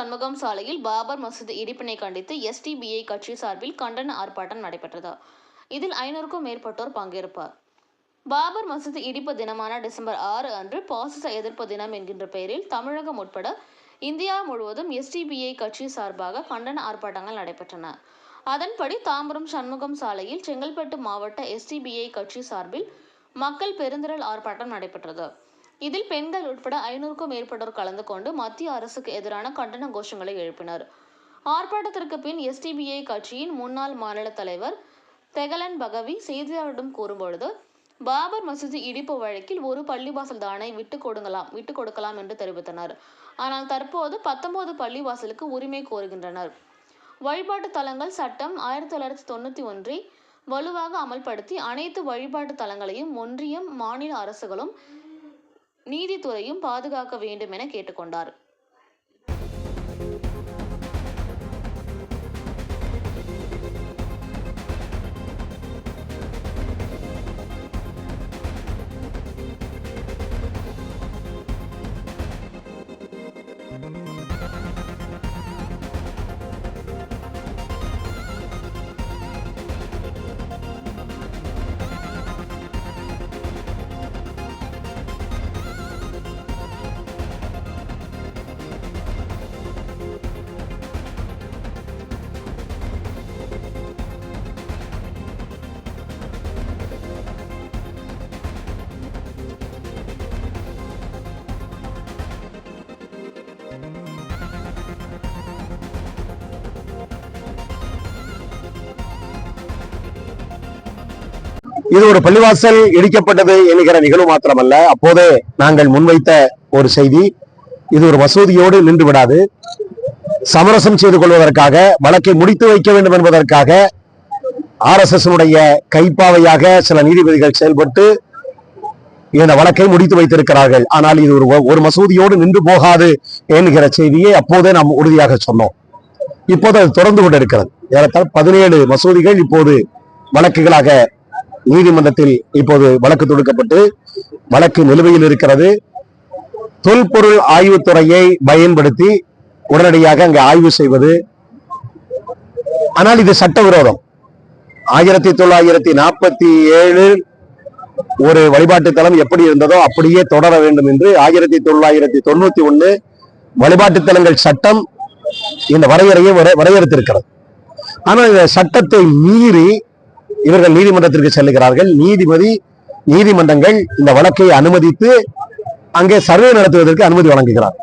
சண்முகம் சாலையில் பாபர் மசூதி இடிப்பினை கண்டித்து SDPI கட்சி சார்பில் கண்டன ஆர்ப்பாட்டம் நடைபெற்றது. இதில் 500க்கும் மேற்பட்டோர் பங்கேற்பார். பாபர் மசூதி இடிப்பு தினமான டிசம்பர் 6 அன்று பாசிச எதிர்ப்பு தினம் என்கின்ற பெயரில் தமிழகம் உட்பட இந்தியா முழுவதும் SDPI கட்சி சார்பாக கண்டன ஆர்ப்பாட்டங்கள் நடைபெற்றன. அதன்படி தாம்பரம் சண்முகம் சாலையில் செங்கல்பட்டு மாவட்ட SDPI கட்சி சார்பில் மக்கள் பெருந்திரள் ஆர்ப்பாட்டம் நடைபெற்றது. இதில் பெண்கள் உட்பட 500க்கும் மேற்பட்டோர் கலந்து கொண்டு மத்திய அரசுக்கு எதிரான கண்டன கோஷங்களை எழுப்பினர். ஆர்ப்பாட்டத்திற்கு பின் SDPI கட்சியின் முன்னாள் மாநில தலைவர் தெகலன் பகவி செய்தியாளரிடம் கூறும்பொழுது, பாபர் மசூதி இடிப்பு வழக்கில் ஒரு பள்ளிவாசல் தானே விட்டுக் கொடுக்கலாம் என்று தெரிவித்தனர். ஆனால் தற்போது 19 பள்ளிவாசலுக்கு உரிமை கோருகின்றனர். வழிபாட்டு தலங்கள் சட்டம் 1991 வலுவாக அமல்படுத்தி அனைத்து வழிபாட்டு தலங்களையும் ஒன்றியம், மாநில அரசுகளும் நீதித்துறையும் பாதுகாக்க வேண்டும் என கேட்டுக்கொண்டார். இது ஒரு பள்ளிவாசல் இடிக்கப்பட்டது என்கிற நிகழ்வு மாத்திரமல்ல, அப்போதே நாங்கள் முன்வைத்த ஒரு செய்தி, இது ஒரு மசூதியோடு நின்று விடாது. சமரசம் செய்து கொள்வதற்காக, வழக்கை முடித்து வைக்க வேண்டும் என்பதற்காக RSS கைப்பாவையாக சில நீதிபதிகள் செயல்பட்டு இந்த வழக்கை முடித்து வைத்திருக்கிறார்கள். ஆனால் இது ஒரு மசூதியோடு நின்று போகாது என்கிற செய்தியை அப்போதே நாம் உறுதியாக சொன்னோம். இப்போது அது தொடர்ந்து கொண்டிருக்கிறது. ஏறத்தாழ 17 மசூதிகள் இப்போது வழக்குகளாக நீதிமன்றத்தில் இப்போது வழக்கு தொடுக்கப்பட்டு வழக்கு நிலுவையில் இருக்கிறது. தொல்பொருள் ஆய்வுத்துறையை பயன்படுத்தி உடனடியாக அங்கே ஆய்வு செய்வது. ஆனால் இது சட்டவிரோதம். 1947 ஒரு வழிபாட்டு தலம் எப்படி இருந்ததோ அப்படியே தொடர வேண்டும் என்று 1991 வழிபாட்டு தலங்கள் சட்டம் இந்த வரையறையை வரையறுத்திருக்கிறது. ஆனால் இந்த சட்டத்தை மீறி இவர்கள் நீதிமன்றத்திற்கு செல்லுகிறார்கள். நீதிமன்றங்கள் இந்த வழக்கை அனுமதித்து அங்கே சர்வே நடத்துவதற்கு அனுமதி வழங்குகிறார்.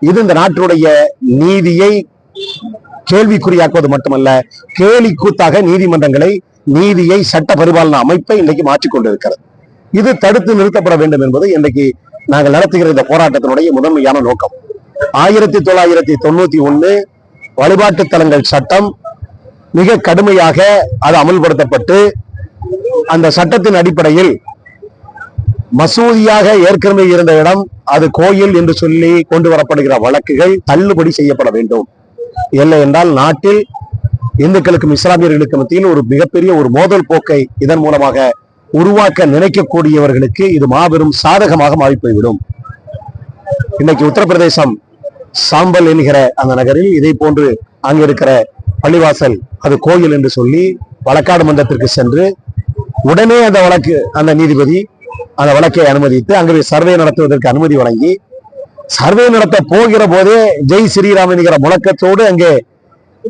இது இந்த நாட்டினுடைய நீதியை கேள்விக்குறியாக்குவது மட்டுமல்ல, கேலி கூத்தாக நீதியை சட்ட பரிபாலன அமைப்பை இன்றைக்கு மாற்றிக்கொண்டிருக்கிறது. இது தடுத்து நிறுத்தப்பட வேண்டும் என்பது இன்றைக்கு நாங்கள் நடத்துகிற இந்த போராட்டத்தினுடைய முதன்மையான நோக்கம். 1991 வழிபாட்டு தலங்கள் சட்டம் மிக கடுமையாக அது அமல்படுத்தப்பட்டு அந்த சட்டத்தின் அடிப்படையில் மசூதியாக ஏற்கனவே இருந்த இடம் அது கோயில் என்று சொல்லி கொண்டு வரப்படுகிற வழக்குகள் தள்ளுபடி செய்யப்பட வேண்டும். இல்லை என்றால் நாட்டில் இந்துக்களுக்கும் இஸ்லாமியர்களுக்கு மத்தியில் ஒரு மிகப்பெரிய ஒரு மோதல் போக்கை இதன் மூலமாக உருவாக்க நினைக்கக்கூடியவர்களுக்கு இது மாபெரும் சாதகமாக மாறிப்போய்விடும். இன்னைக்கு உத்தரப்பிரதேசம் சாம்பல் என்கிற அந்த நகரில் இதை போன்று அங்கு இருக்கிற பள்ளிவாசல் அது கோயில் என்று சொல்லி வழக்காடு மன்றத்திற்கு சென்று உடனே அந்த நீதிபதி அந்த வழக்கை அனுமதித்து அங்கே சர்வே நடத்துவதற்கு அனுமதி வழங்கி, சர்வே நடத்த போகிற போதே ஜெய் ஸ்ரீராம் என்கிற முழக்கத்தோடு அங்கே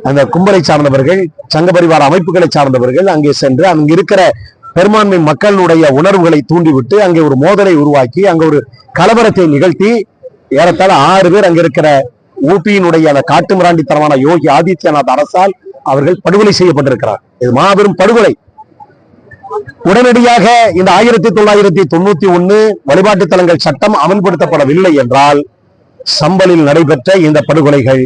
அந்த கும்பலை சார்ந்தவர்கள், சங்க பரிவார அமைப்புகளை சார்ந்தவர்கள் அங்கே சென்று அங்கு இருக்கிற பெரும்பான்மை மக்களுடைய உணர்வுகளை தூண்டிவிட்டு அங்கே ஒரு மோதலை உருவாக்கி அங்கே ஒரு கலவரத்தை நிகழ்த்தி ஏறத்தாழ 6 பேர் அங்க இருக்கிற ஊபியினுடைய அந்த காட்டு மிராண்டித்தனமான யோகி ஆதித்யநாத் அரசால் அவர்கள் படுகொலை செய்யப்பட்டிருக்கிறார். இது மாபெரும் படுகொலை. உடனடியாக இந்த 1991 வழிபாட்டு தலங்கள் சட்டம் அமல்படுத்தப்படவில்லை என்றால் சம்பலில் நடைபெற்ற இந்த படுகொலைகள்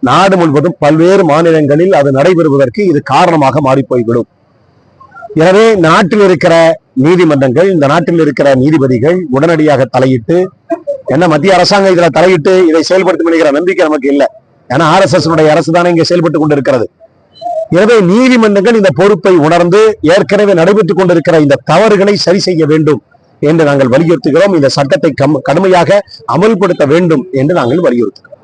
நாடு முழுவதும் பல்வேறு மாநிலங்களில் அது நடைபெறுவதற்கு இது காரணமாக மாறிப்போய்விடும். எனவே நாட்டில் இருக்கிற நீதிமன்றங்கள், இந்த நாட்டில் இருக்கிற நீதிபதிகள் உடனடியாக தலையிட்டு, என்ன மத்திய அரசாங்கம் இதுல தலையிட்டு இதை செயல்படுத்தும் என்கிற நம்பிக்கை நமக்கு இல்லை. ஏன்னா RSS அரசு தானே இங்கே செயல்பட்டுக் கொண்டிருக்கிறது. எனவே நீதிமன்றங்கள் இந்த பொறுப்பை உணர்ந்து ஏற்கனவே நடைபெற்றுக் கொண்டிருக்கிற இந்த தவறுகளை சரி செய்ய வேண்டும் என்று நாங்கள் வலியுறுத்துகிறோம். இந்த சட்டத்தை கடுமையாக அமல்படுத்த வேண்டும் என்று நாங்கள் வலியுறுத்துகிறோம்.